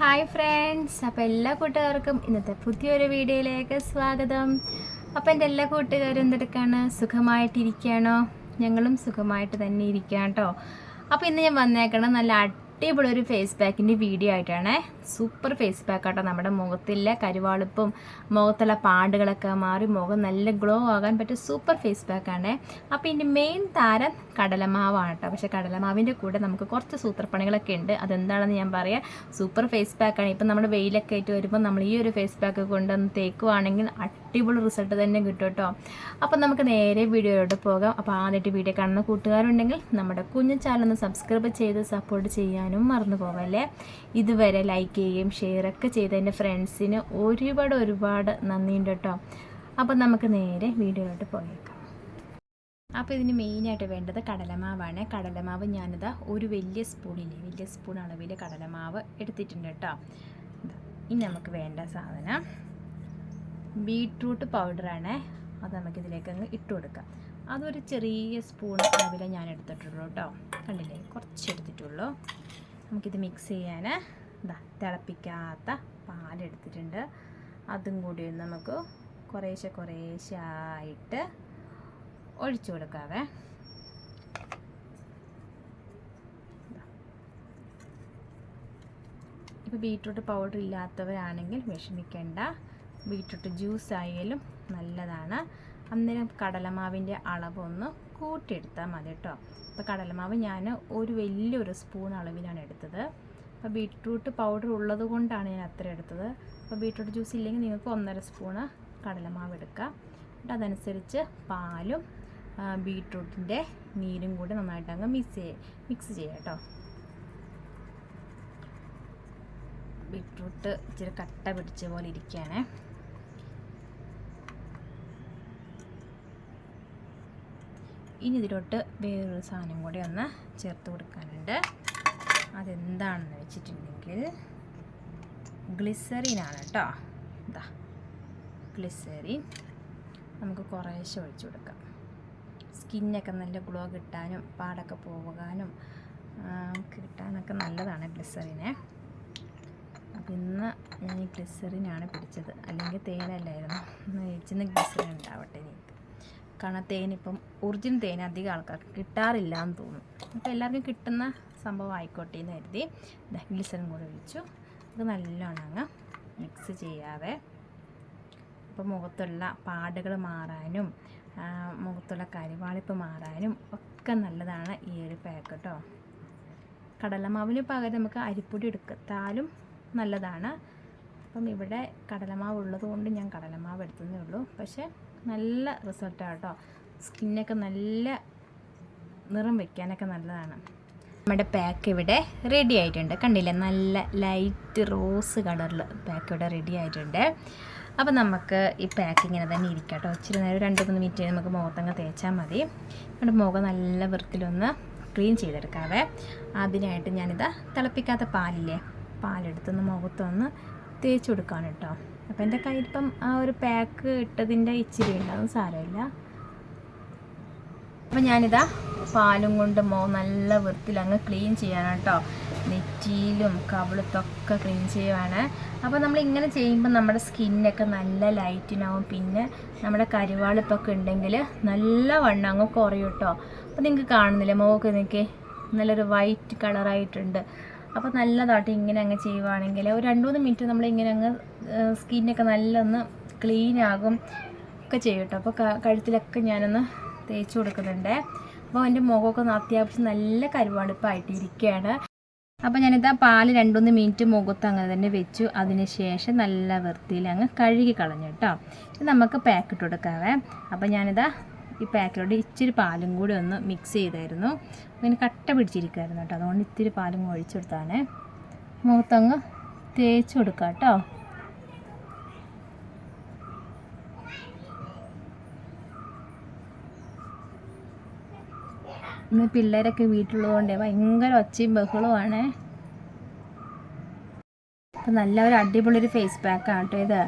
Hi friends, അപ്പോൾ എല്ലാ കൂട്ടുകാർക്കും ഇന്നത്തെ പുതിയൊരു വീഡിയോയിലേക്ക് സ്വാഗതം. അപ്പോൾ എൻ്റെ എല്ലാ കൂട്ടുകാരും എന്തെടുക്കാണ്, സുഖമായിട്ടിരിക്കുകയാണോ? ഞങ്ങളും സുഖമായിട്ട് തന്നെ ഇരിക്കാം കേട്ടോ. അപ്പോൾ ഇന്ന് ഞാൻ വന്നേക്കണം നല്ല അടിപൊളി ഒരു ഫേസ് പാക്കിൻ്റെ വീഡിയോ ആയിട്ടാണ്. സൂപ്പർ ഫേസ് പാക്ക് ആട്ടോ. നമ്മുടെ മുഖത്തിലെ കരുവാളിപ്പും മുഖത്തുള്ള പാടുകളൊക്കെ മാറി മുഖം നല്ല ഗ്ലോ ആകാൻ പറ്റിയ സൂപ്പർ ഫേസ് പാക്കാണ്. അപ്പോൾ ഇതിൻ്റെ മെയിൻ താരം കടലമാവാണ് കേട്ടോ. പക്ഷേ കടലമാവിൻ്റെ കൂടെ നമുക്ക് കുറച്ച് സൂത്രപ്പണികളൊക്കെ ഉണ്ട്. അതെന്താണെന്ന് ഞാൻ പറയാം. സൂപ്പർ ഫേസ് പാക്കാണ്. ഇപ്പം നമ്മുടെ വെയിലൊക്കെ ആയിട്ട് വരുമ്പോൾ നമ്മൾ ഈ ഒരു ഫേസ് പാക്ക് കൊണ്ടുവന്ന് തേക്കുവാണെങ്കിൽ അടിപൊളി റിസൾട്ട് തന്നെ കിട്ടും കേട്ടോ. അപ്പം നമുക്ക് നേരെ വീഡിയോയിലോട്ട് പോകാം. അപ്പോൾ ആദ്യമായിട്ട് വീഡിയോ കാണുന്ന കൂട്ടുകാരുണ്ടെങ്കിൽ നമ്മുടെ കുഞ്ഞു ചാനൽ ഒന്ന് സബ്സ്ക്രൈബ് ചെയ്ത് സപ്പോർട്ട് ചെയ്യാനും മറന്നു പോകല്ലേ. ഇതുവരെ ലൈക്ക് ചെയ്യുകയും ഷെയറൊക്കെ ചെയ്ത എൻ്റെ ഫ്രണ്ട്സിന് ഒരുപാട് നന്ദിയുണ്ട് കേട്ടോ. അപ്പം നമുക്ക് നേരെ വീഡിയോയിലോട്ട് പോയേക്കാം. അപ്പോൾ ഇതിന് മെയിനായിട്ട് വേണ്ടത് കടലമാവാണ്. കടലമാവ് ഞാനിതാ ഒരു വലിയ സ്പൂൺ അളവിൽ കടലമാവ് എടുത്തിട്ടുണ്ട് കേട്ടോ. ഇനി നമുക്ക് വേണ്ട സാധനം ബീട്രൂട്ട് പൗഡറാണ്. അത് നമുക്കിതിലേക്ക് അങ്ങ് ഇട്ട് കൊടുക്കാം. അതൊരു ചെറിയ സ്പൂൺ അളവിൽ ഞാൻ എടുത്തിട്ടുള്ളൂ കേട്ടോ. കണ്ടില്ലേ, കുറച്ച് എടുത്തിട്ടുള്ളൂ. നമുക്കിത് മിക്സ് ചെയ്യാൻ തിളപ്പിക്കാത്ത പാലെടുത്തിട്ടുണ്ട്. അതും കൂടി നമുക്ക് കുറേശ്ശെ ആയിട്ട് ഒഴിച്ചു കൊടുക്കാവേ. ഇപ്പോൾ ബീട്രൂട്ട് പൗഡർ ഇല്ലാത്തവരാണെങ്കിൽ വിഷമിക്കേണ്ട, ബീട്രൂട്ട് ജ്യൂസ് ആയാലും നല്ലതാണ്. അന്നേരം കടലമാവിൻ്റെ അളവൊന്ന് കൂട്ടിയെടുത്താൽ മതി കേട്ടോ. അപ്പോൾ കടലമാവ് ഞാൻ ഒരു വലിയൊരു സ്പൂൺ അളവിലാണ് എടുത്തത്. അപ്പോൾ ബീട്രൂട്ട് പൗഡർ ഉള്ളത് കൊണ്ടാണ് ഞാൻ അത്ര എടുത്തത്. അപ്പോൾ ബീട്രൂട്ട് ജ്യൂസ് ഇല്ലെങ്കിൽ നിങ്ങൾക്ക് 1.5 സ്പൂണ് കടലമാവ് എടുക്കാം. എന്നിട്ട് അതനുസരിച്ച് പാലും ബീട്രൂട്ടിൻ്റെ നീരും കൂടി നന്നായിട്ട് അങ്ങ് മിക്സ് ചെയ്യാം കേട്ടോ. ബീട്രൂട്ട് ഇച്ചിരി കട്ട പിടിച്ച പോലെ ഇരിക്കുകയാണ്. ഇനി ഇതിലോട്ട് വേറൊരു സാധനം കൂടി ഒന്ന് ചേർത്ത് കൊടുക്കാനുണ്ട്. അതെന്താണെന്ന് വെച്ചിട്ടുണ്ടെങ്കിൽ ഗ്ലിസറിനാണ് കേട്ടോ. ഇതാ ഗ്ലിസറിൻ നമുക്ക് കുറേശ്ശെ ഒഴിച്ചു കൊടുക്കാം. സ്കിന്നൊക്കെ നല്ല ഗ്ലോ കിട്ടാനും പാടൊക്കെ പോകാനും കിട്ടാനൊക്കെ നല്ലതാണ് ഗ്ലിസറിനെ. അപ്പം ഇന്ന് ഞാൻ ഈ ഗ്ലിസറിനാണ് പിടിച്ചത്, അല്ലെങ്കിൽ തേനല്ലായിരുന്നു. ഇന്ന് ഗ്ലിസറിൻ ഉണ്ടാവട്ടെ എനിക്ക്. കാരണം തേനിപ്പം ഒറിജിനൽ തേൻ അധികം ആൾക്കാർക്ക് കിട്ടാറില്ല എന്ന് തോന്നും. അപ്പോൾ എല്ലാവർക്കും കിട്ടുന്ന സംഭവം ആയിക്കോട്ടെ എന്ന് കരുതി ഗ്ലിസറിൻ കൂടെ ഒഴിച്ചു. അത് നല്ലോണം അങ്ങ് മിക്സ് ചെയ്യാവേ. അപ്പോൾ മുഖത്തുള്ള പാടുകൾ മാറാനും മുഖത്തുള്ള കരിവാളിപ്പ് മാറാനും ഒക്കെ നല്ലതാണ് ഈ ഒരു പാക്ക് കേട്ടോ. കടലമാവിന് പകരം നമുക്ക് അരിപ്പൊടി എടുത്താലും നല്ലതാണ്. അപ്പം ഇവിടെ കടലമാവ് ഉള്ളത് കൊണ്ട് ഞാൻ കടലമാവ് എടുത്തതേ ഉള്ളൂ. പക്ഷേ നല്ല റിസൾട്ടാണ് കേട്ടോ. സ്കിന്നൊക്കെ നല്ല നിറം വയ്ക്കാനൊക്കെ നല്ലതാണ്. നമ്മുടെ പാക്ക് ഇവിടെ റെഡി ആയിട്ടുണ്ട്. കണ്ടില്ലേ, നല്ല ലൈറ്റ് റോസ് കളറിൽ പാക്ക് ഇവിടെ റെഡി ആയിട്ടുണ്ട്. അപ്പോൾ നമുക്ക് ഈ പാക്ക് ഇങ്ങനെ തന്നെ ഇരിക്കാം കേട്ടോ. ഇച്ചിരി നേരം 2-3 മിനിറ്റ് നമുക്ക് മുഖത്തങ്ങ് തേച്ചാൽ മതി. നമ്മുടെ മുഖം നല്ല വൃത്തിയിലൊന്ന് ക്ലീൻ ചെയ്തെടുക്കാവേ. അതിനായിട്ട് ഞാനിതാ തിളപ്പിക്കാത്ത പാലെടുത്തൊന്ന് മുഖത്തൊന്ന് തേച്ച് കൊടുക്കുകയാണ് കേട്ടോ. അപ്പോൾ എൻ്റെ കയ്യിലിപ്പം ആ ഒരു പാക്ക് ഇട്ടതിൻ്റെ ഇച്ചിരി ഉണ്ടാകും, സാരമില്ല. അപ്പോൾ ഞാനിതാ പാലും കൊണ്ട് മുഖം നല്ല വൃത്തിയിൽ അങ്ങ് ക്ലീൻ ചെയ്യാനാണ് കേട്ടോ. നെറ്റിയിലും കവിളത്തൊക്കെ ക്ലീൻ ചെയ്യുവാണ്. അപ്പോൾ നമ്മൾ ഇങ്ങനെ ചെയ്യുമ്പോൾ നമ്മുടെ സ്കിന്നൊക്കെ നല്ല ലൈറ്റിനാവും. പിന്നെ നമ്മുടെ കരിവാളിപ്പൊക്കെ ഉണ്ടെങ്കിൽ നല്ല വണ്ണം അങ്ങ് കുറയും കേട്ടോ. അപ്പോൾ നിങ്ങൾക്ക് കാണുന്നില്ലേ, മുഖമൊക്കെ നിൽക്കേ നല്ലൊരു വൈറ്റ് കളറായിട്ടുണ്ട്. അപ്പോൾ നല്ലതായിട്ട് ഇങ്ങനെ അങ്ങ് ചെയ്യുവാണെങ്കിൽ ഒരു 2-3 മിനിറ്റ് നമ്മളിങ്ങനെ അങ്ങ് സ്കിന്നൊക്കെ നല്ല ഒന്ന് ക്ലീൻ ആകും ഒക്കെ ചെയ്യും കേട്ടോ. അപ്പോൾ കഴുത്തിലൊക്കെ ഞാനൊന്ന് തേച്ച് കൊടുക്കുന്നുണ്ട്. അപ്പോൾ എൻ്റെ മുഖമൊക്കെ അത്യാവശ്യം നല്ല കരുവാളിപ്പായിട്ടിരിക്കുകയാണ്. അപ്പോൾ ഞാനിതാ പാല് 2-3 മിനിറ്റ് മുഖത്ത് അങ്ങനെ തന്നെ വെച്ചു. അതിന് ശേഷം നല്ല വൃത്തിയിൽ അങ്ങ് കഴുകി കളഞ്ഞു കേട്ടോ. ഇത് നമുക്ക് പാക്ക് ഇട്ട് കൊടുക്കാവേ. അപ്പോൾ ഞാനിതാ ഈ പാക്കിലോട്ട് ഇച്ചിരി പാലും കൂടി ഒന്ന് മിക്സ് ചെയ്തായിരുന്നു. അങ്ങനെ കട്ട പിടിച്ചിരിക്കുമായിരുന്നു കേട്ടോ. അതുകൊണ്ട് ഇത്തിരി പാലും ഒഴിച്ചെടുത്താണ് മുഖത്തങ്ങ് തേച്ച് കൊടുക്കുക കേട്ടോ. ഇന്ന് പിള്ളേരൊക്കെ വീട്ടിലുള്ളതുകൊണ്ട് ഭയങ്കര ഒച്ചയും ബഹളവുമാണ്. അപ്പം നല്ല ഒരു അടിപൊളി ഒരു ഫേസ് പാക്കാണ് കേട്ടോ ഇത്.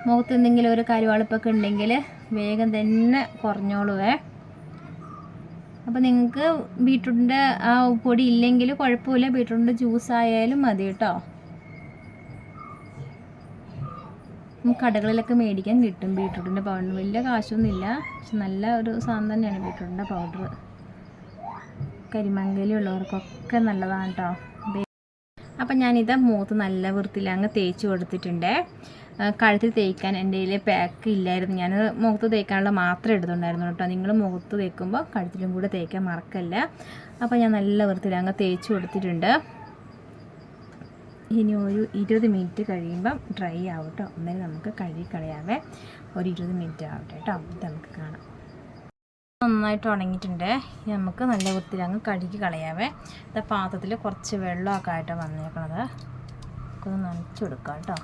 മുഖത്ത് എന്തെങ്കിലും ഒരു കരിവാളിപ്പൊക്കെ ഉണ്ടെങ്കിൽ വേഗം തന്നെ കുറഞ്ഞോളുവേ. അപ്പോൾ നിങ്ങൾക്ക് ബീട്രൂട്ടിൻ്റെ ആ പൊടി ഇല്ലെങ്കിൽ കുഴപ്പമില്ല, ബീട്രൂട്ടിൻ്റെ ജ്യൂസ് ആയാലും മതി കേട്ടോ. കടകളിലൊക്കെ മേടിക്കാൻ കിട്ടും ബീട്രൂട്ടിൻ്റെ പൗഡർ. വലിയ കാശൊന്നുമില്ല, പക്ഷെ നല്ല ഒരു സാധനം തന്നെയാണ് ബീട്രൂട്ടിൻ്റെ പൗഡർ. കരിമങ്കലി ഉള്ളവർക്കൊക്കെ നല്ലതാണ് കേട്ടോ. അപ്പം ഞാനിത് മുഖത്ത് നല്ല വൃത്തിയിൽ അങ്ങ് തേച്ച് കൊടുത്തിട്ടുണ്ട്. കഴുത്തിൽ തേക്കാൻ എൻ്റെ കയ്യിൽ പാക്ക് ഇല്ലായിരുന്നു, ഞാൻ മുഖത്ത് തേക്കാനുള്ള മാത്രമേ എടുത്തുണ്ടായിരുന്നു കേട്ടോ. നിങ്ങൾ മുഖത്ത് തേക്കുമ്പോൾ കഴുത്തിലും കൂടെ തേക്കാൻ മറക്കല്ല. അപ്പോൾ ഞാൻ നല്ല വൃത്തിയിൽ അങ്ങ് തേച്ച് കൊടുത്തിട്ടുണ്ട്. ഇനി ഒരു 20 മിനിറ്റ് കഴിയുമ്പം ഡ്രൈ ആവും കേട്ടോ. അന്നേരം നമുക്ക് കഴുകി കളയാവേ. ഒരു 20 മിനിറ്റ് ആവട്ടെ കേട്ടോ, ഇത് നമുക്ക് കാണാം. നന്നായിട്ട് ഉണങ്ങിയിട്ടുണ്ട്. നമുക്ക് നല്ല വൃത്തിയിൽ അങ്ങ് കഴുകി കളയാവേ. ഇത് പാത്രത്തിൽ കുറച്ച് വെള്ളമൊക്കെ ആയിട്ട് വന്നേക്കണത്, ഒന്ന് നനച്ചു കൊടുക്കാം കേട്ടോ.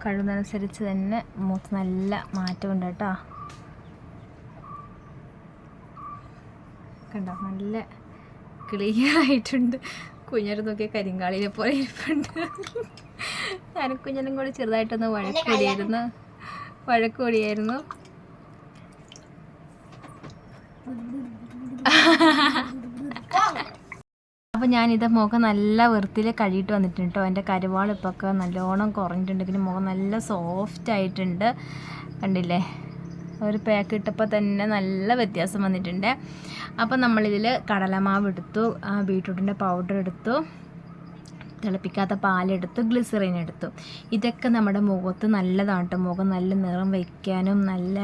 കഴിവതനുസരിച്ച് തന്നെ മുഖത്ത് നല്ല മാറ്റമുണ്ട് കേട്ടോ. കണ്ടോ, നല്ല ക്ലിയർ ആയിട്ടുണ്ട്. കുഞ്ഞിനെ നോക്കിയ കരിങ്കാളിനെ പോലെ ഇരിപ്പുണ്ട്. ഞാൻ കുഞ്ഞിനും കൂടി ചെറുതായിട്ടൊന്ന് വഴക്കൂടിയായിരുന്നു. അപ്പോൾ ഞാനിത് മുഖം നല്ല വൃത്തിയിൽ കഴുകിയിട്ട് വന്നിട്ടുണ്ട് കേട്ടോ. എൻ്റെ കരുവാളിപ്പൊക്കെ നല്ലോണം കുറഞ്ഞിട്ടുണ്ട്. പിന്നെ മുഖം നല്ല സോഫ്റ്റ് ആയിട്ടുണ്ട്, കണ്ടില്ലേ. ഒരു പാക്ക് ഇട്ടപ്പോൾ തന്നെ നല്ല വ്യത്യാസം വന്നിട്ടുണ്ട്. അപ്പോൾ നമ്മളിതിൽ കടലമാവ് എടുത്തു, ബീട്രൂട്ടിൻ്റെ പൗഡർ എടുത്തു, തിളപ്പിക്കാത്ത പാലെടുത്തു, ഗ്ലിസറിൻ എടുത്തു. ഇതൊക്കെ നമ്മുടെ മുഖത്ത് നല്ലതാണ് കേട്ടോ. മുഖം നല്ല നിറം വയ്ക്കാനും നല്ല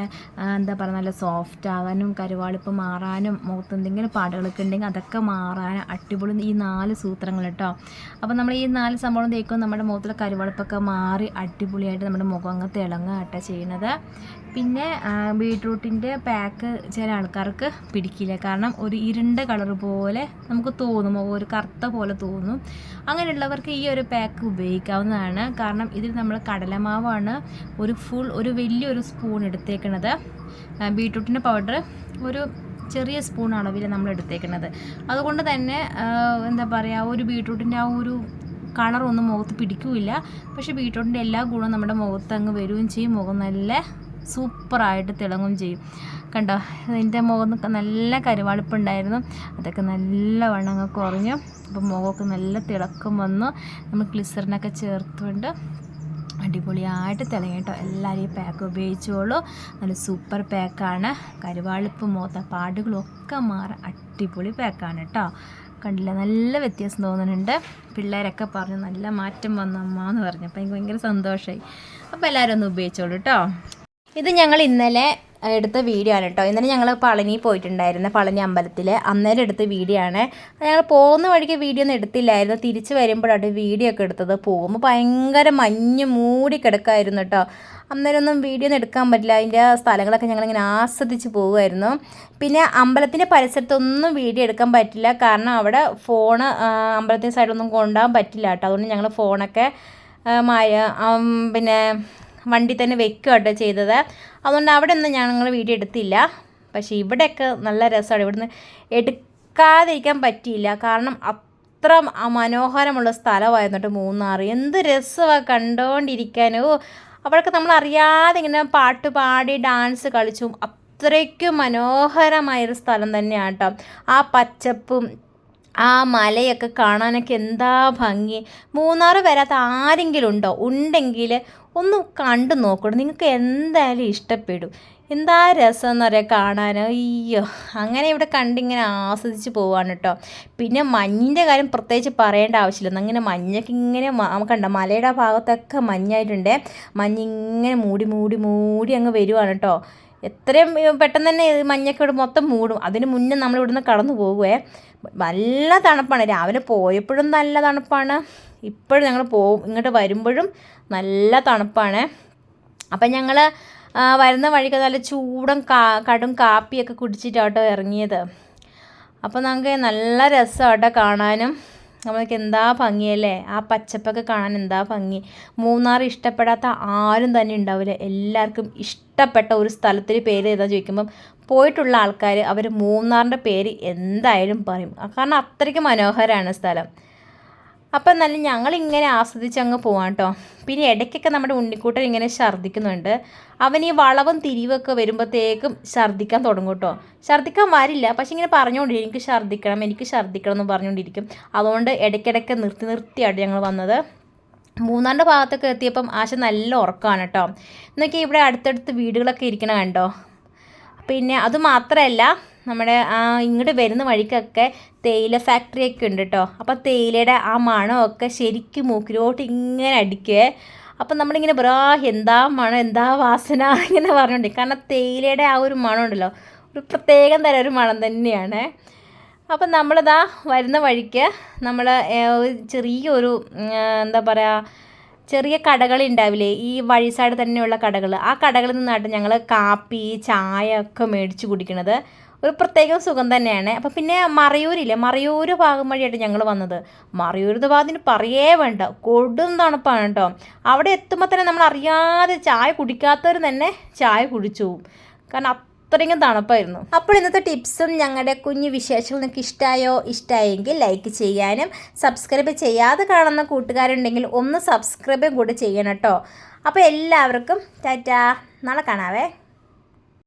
എന്താ പറയുക നല്ല സോഫ്റ്റ് ആകാനും കരുവാളിപ്പ് മാറാനും മുഖത്ത് എന്തെങ്കിലും പാടുകളൊക്കെ ഉണ്ടെങ്കിൽ അതൊക്കെ മാറാനും അടിപൊളി ഈ 4 സൂത്രങ്ങൾ കേട്ടോ. അപ്പോൾ നമ്മൾ ഈ 4 സംഭവം തേക്കും നമ്മുടെ മുഖത്തിലെ കരുവാളിപ്പൊക്കെ മാറി അടിപൊളിയായിട്ട് നമ്മുടെ മുഖം അങ്ങ് തിളങ്ങുക കേട്ടോ ചെയ്യുന്നത്. പിന്നെ ബീട്രൂട്ടിൻ്റെ പാക്ക് ചില ആൾക്കാർക്ക് പിടിക്കില്ല, കാരണം ഒരു ഇരുണ്ട കളർ പോലെ നമുക്ക് തോന്നും, ഒരു കറുത്ത പോലെ തോന്നും. അങ്ങനെയുള്ളവർക്ക് ഈ ഒരു പാക്ക് ഉപയോഗിക്കാവുന്നതാണ്. കാരണം ഇതിൽ നമ്മൾ കടലമാവാണ് ഒരു വലിയൊരു സ്പൂൺ എടുത്തേക്കുന്നത്. ബീട്രൂട്ടിൻ്റെ പൗഡർ ഒരു ചെറിയ സ്പൂൺ അളവിൽ നമ്മൾ എടുത്തേക്കുന്നത്. അതുകൊണ്ട് തന്നെ എന്താ പറയുക, ഒരു ബീട്രൂട്ടിൻ്റെ ആ ഒരു കളറൊന്നും മുഖത്ത് പിടിക്കില്ല. പക്ഷേ ബീട്രൂട്ടിൻ്റെ എല്ലാ ഗുണവും നമ്മുടെ മുഖത്ത് അങ്ങ് വരികയും ചെയ്യും. മുഖം നല്ല സൂപ്പറായിട്ട് തിളങ്ങുകയും ചെയ്യും. കണ്ടോ, എൻ്റെ മുഖമൊക്കെ നല്ല കരുവാളിപ്പുണ്ടായിരുന്നു, അതൊക്കെ നല്ലവണ്ണം അങ്ങ് കുറഞ്ഞു. അപ്പോൾ മുഖമൊക്കെ നല്ല തിളക്കം വന്നു. നമ്മൾ ഗ്ലിസറിനൊക്കെ ചേർത്തുകൊണ്ട് അടിപൊളിയായിട്ട് തിളങ്ങി കേട്ടോ. എല്ലാവരും ഈ പാക്ക് ഉപയോഗിച്ചോളൂ, നല്ല സൂപ്പർ പാക്കാണ്. കരുവാളിപ്പ് മുഖത്തെ പാടുകളൊക്കെ മാറാൻ അടിപൊളി പാക്കാണ് കേട്ടോ. കണ്ടില്ല, നല്ല വ്യത്യാസം തോന്നുന്നുണ്ട്. പിള്ളേരൊക്കെ പറഞ്ഞു നല്ല മാറ്റം വന്നമ്മ എന്ന് പറഞ്ഞു. അപ്പോൾ എനിക്ക് ഭയങ്കര സന്തോഷമായി. അപ്പോൾ എല്ലാവരും ഒന്ന് ഉപയോഗിച്ചോളൂ കേട്ടോ. ഇത് ഞങ്ങൾ ഇന്നലെ എടുത്ത വീഡിയോ ആണ് കേട്ടോ. ഇന്നലെ ഞങ്ങൾ പളനി പോയിട്ടുണ്ടായിരുന്നു, പളനി അമ്പലത്തിൽ. അന്നേരം എടുത്ത വീഡിയോ ആണ്. ഞങ്ങൾ പോകുന്ന വഴിക്ക് വീഡിയോ ഒന്നും എടുത്തില്ലായിരുന്നു, തിരിച്ച് വരുമ്പോഴാണ് വീഡിയോ ഒക്കെ എടുത്തത്. പോകുമ്പോൾ ഭയങ്കര മഞ്ഞ് മൂടി കിടക്കായിരുന്നു കേട്ടോ. അന്നേരം ഒന്നും വീഡിയോ ഒന്നും എടുക്കാൻ പറ്റില്ല. അതിൻ്റെ സ്ഥലങ്ങളൊക്കെ ഞങ്ങളിങ്ങനെ ആസ്വദിച്ച് പോകുമായിരുന്നു. പിന്നെ അമ്പലത്തിൻ്റെ പരിസരത്തൊന്നും വീഡിയോ എടുക്കാൻ പറ്റില്ല, കാരണം അവിടെ ഫോണ് അമ്പലത്തിൻ്റെ സൈഡൊന്നും കൊണ്ടുപോകാൻ പറ്റില്ല കേട്ടോ. അതുകൊണ്ട് ഞങ്ങൾ ഫോണൊക്കെ പിന്നെ വണ്ടി തന്നെ വെക്കുക കേട്ടോ ചെയ്തത്. അതുകൊണ്ട് അവിടെ ഒന്നും ഞങ്ങൾ വീഡിയോ എടുത്തില്ല. പക്ഷേ ഇവിടെയൊക്കെ നല്ല രസമാണ്. ഇവിടുന്ന് എടുക്കാതിരിക്കാൻ പറ്റിയില്ല, കാരണം അത്ര മനോഹരമുള്ള സ്ഥലമായിരുന്നു കേട്ടോ മൂന്നാർ. എന്ത് രസമാണ് കണ്ടുകൊണ്ടിരിക്കാനോ. അവിടെയൊക്കെ നമ്മൾ അറിയാതെ ഇങ്ങനെ പാട്ട് പാടി ഡാൻസ് കളിച്ചും അത്രയ്ക്കും മനോഹരമായൊരു സ്ഥലം തന്നെയാണ് കേട്ടോ. ആ പച്ചപ്പും ആ മലയൊക്കെ കാണാനൊക്കെ എന്താ ഭംഗി. മൂന്നാർ വരാത്ത ആരെങ്കിലും ഉണ്ടെങ്കിൽ ഒന്ന് കണ്ടു നോക്കണം, നിങ്ങൾക്ക് എന്തായാലും ഇഷ്ടപ്പെടും. എന്താ രസം എന്ന് പറയാം കാണാൻ. അയ്യോ, അങ്ങനെ ഇവിടെ കണ്ടിങ്ങനെ ആസ്വദിച്ച് പോവാണ് കേട്ടോ. പിന്നെ മഞ്ഞിൻ്റെ കാര്യം പ്രത്യേകിച്ച് പറയേണ്ട ആവശ്യമില്ല. അങ്ങനെ മഞ്ഞൊക്കെ ഇങ്ങനെ കണ്ട മലയുടെ ഭാഗത്തൊക്കെ മഞ്ഞായിട്ടുണ്ട്. മഞ്ഞിങ്ങനെ മൂടി മൂടി മൂടി അങ്ങ് വരുവാണ് കേട്ടോ. എത്രയും പെട്ടെന്ന് തന്നെ മഞ്ഞൊക്കെ ഇവിടെ മൊത്തം മൂടും. അതിന് മുന്നേ നമ്മളിവിടുന്ന് കടന്നു പോകുവേ. നല്ല തണുപ്പാണ്. രാവിലെ പോയപ്പോഴും നല്ല തണുപ്പാണ്, ഇപ്പോഴും ഞങ്ങൾ ഇങ്ങോട്ട് വരുമ്പോഴും നല്ല തണുപ്പാണ്. അപ്പം ഞങ്ങൾ വരുന്ന വഴിക്ക് നല്ല ചൂടും കടും കാപ്പിയൊക്കെ കുടിച്ചിട്ടാട്ടോ ഇറങ്ങിയത്. അപ്പോൾ നമുക്ക് നല്ല രസമാട്ടോ കാണാനും. നമ്മൾക്ക് എന്താ ഭംഗിയല്ലേ, ആ പച്ചപ്പൊക്കെ കാണാൻ എന്താ ഭംഗി. മൂന്നാർ ഇഷ്ടപ്പെടാത്ത ആരും തന്നെ ഉണ്ടാവില്ല. എല്ലാവർക്കും ഇഷ്ടപ്പെട്ട ഒരു സ്ഥലത്തിന് പേര് ഏതാ ചോദിക്കുമ്പം പോയിട്ടുള്ള ആൾക്കാർ അവർ മൂന്നാറിൻ്റെ പേര് എന്തായാലും പറയും. കാരണം അത്രയ്ക്ക് മനോഹരമാണ് സ്ഥലം. അപ്പം നല്ല ഞങ്ങളിങ്ങനെ ആസ്വദിച്ചങ്ങ് പോവാം കേട്ടോ. പിന്നെ ഇടയ്ക്കൊക്കെ നമ്മുടെ ഉണ്ണിക്കൂട്ടൻ ഇങ്ങനെ ഛർദ്ദിക്കുന്നുണ്ട്. അവൻ ഈ വളവും തിരിവൊക്കെ വരുമ്പോഴത്തേക്കും ഛർദ്ദിക്കാൻ തുടങ്ങും കേട്ടോ. ഛർദ്ദിക്കാൻ വരില്ല, പക്ഷെ ഇങ്ങനെ പറഞ്ഞുകൊണ്ടിരിക്കും എനിക്ക് ഛർദ്ദിക്കണം എന്ന് പറഞ്ഞുകൊണ്ടിരിക്കും. അതുകൊണ്ട് ഇടയ്ക്കിടയ്ക്ക് നിർത്തിയാണ് ഞങ്ങൾ വന്നത്. മൂന്നാറിൻ്റെ ഭാഗത്തൊക്കെ എത്തിയപ്പം ആശ നല്ല ഉറക്കമാണ് കേട്ടോ. എന്നൊക്കെ ഇവിടെ അടുത്തടുത്ത് വീടുകളൊക്കെ ഇരിക്കണ കണ്ടോ. പിന്നെ അതുമാത്രമല്ല, നമ്മുടെ ഇങ്ങോട്ട് വരുന്ന വഴിക്കൊക്കെ തേയില ഫാക്ടറിയൊക്കെ ഉണ്ട് കേട്ടോ. അപ്പോൾ തേയിലയുടെ ആ മണമൊക്കെ ശരിക്കും മൂക്കിലോട്ട് ഇങ്ങനെ അടിക്കുക. അപ്പം നമ്മളിങ്ങനെ എന്താ മണം, എന്താ വാസന ഇങ്ങനെ പറഞ്ഞുകൊണ്ട്, കാരണം തേയിലയുടെ ആ ഒരു മണം ഉണ്ടല്ലോ, ഒരു പ്രത്യേകം തരം ഒരു മണം തന്നെയാണ്. അപ്പം നമ്മളിതാ വരുന്ന വഴിക്ക് നമ്മൾ ചെറിയൊരു എന്താ പറയുക, ചെറിയ കടകളുണ്ടാവില്ലേ, ഈ വഴി സൈഡ് തന്നെയുള്ള കടകൾ, ആ കടകളിൽ നിന്നായിട്ട് ഞങ്ങൾ കാപ്പി ചായ ഒക്കെ മേടിച്ച് കുടിക്കണത്. ഒരു പ്രത്യേക സുഖം തന്നെയാണ്. അപ്പം പിന്നെ മറയൂർ ഭാഗം വഴിയായിട്ട് ഞങ്ങൾ വന്നത്. മറയൂർ ഭാഗത്തിന് പറയേ വേണ്ട, കൊടും തണുപ്പാണ് കേട്ടോ. അവിടെ എത്തുമ്പോൾ തന്നെ നമ്മൾ അറിയാതെ ചായ കുടിക്കാത്തവർ തന്നെ ചായ കുടിച്ചു പോകും, കാരണം അത്രയും തണുപ്പായിരുന്നു. അപ്പോൾ ഇന്നത്തെ ടിപ്സും ഞങ്ങളുടെ കുഞ്ഞു വിശേഷങ്ങൾ നിങ്ങൾക്ക് ഇഷ്ടമായെങ്കിൽ ലൈക്ക് ചെയ്യാനും സബ്സ്ക്രൈബ് ചെയ്യാതെ കാണുന്ന കൂട്ടുകാരുണ്ടെങ്കിൽ ഒന്ന് സബ്സ്ക്രൈബും കൂടി ചെയ്യണം കേട്ടോ. അപ്പോൾ എല്ലാവർക്കും ടാറ്റാ, നാളെ കാണാവേ.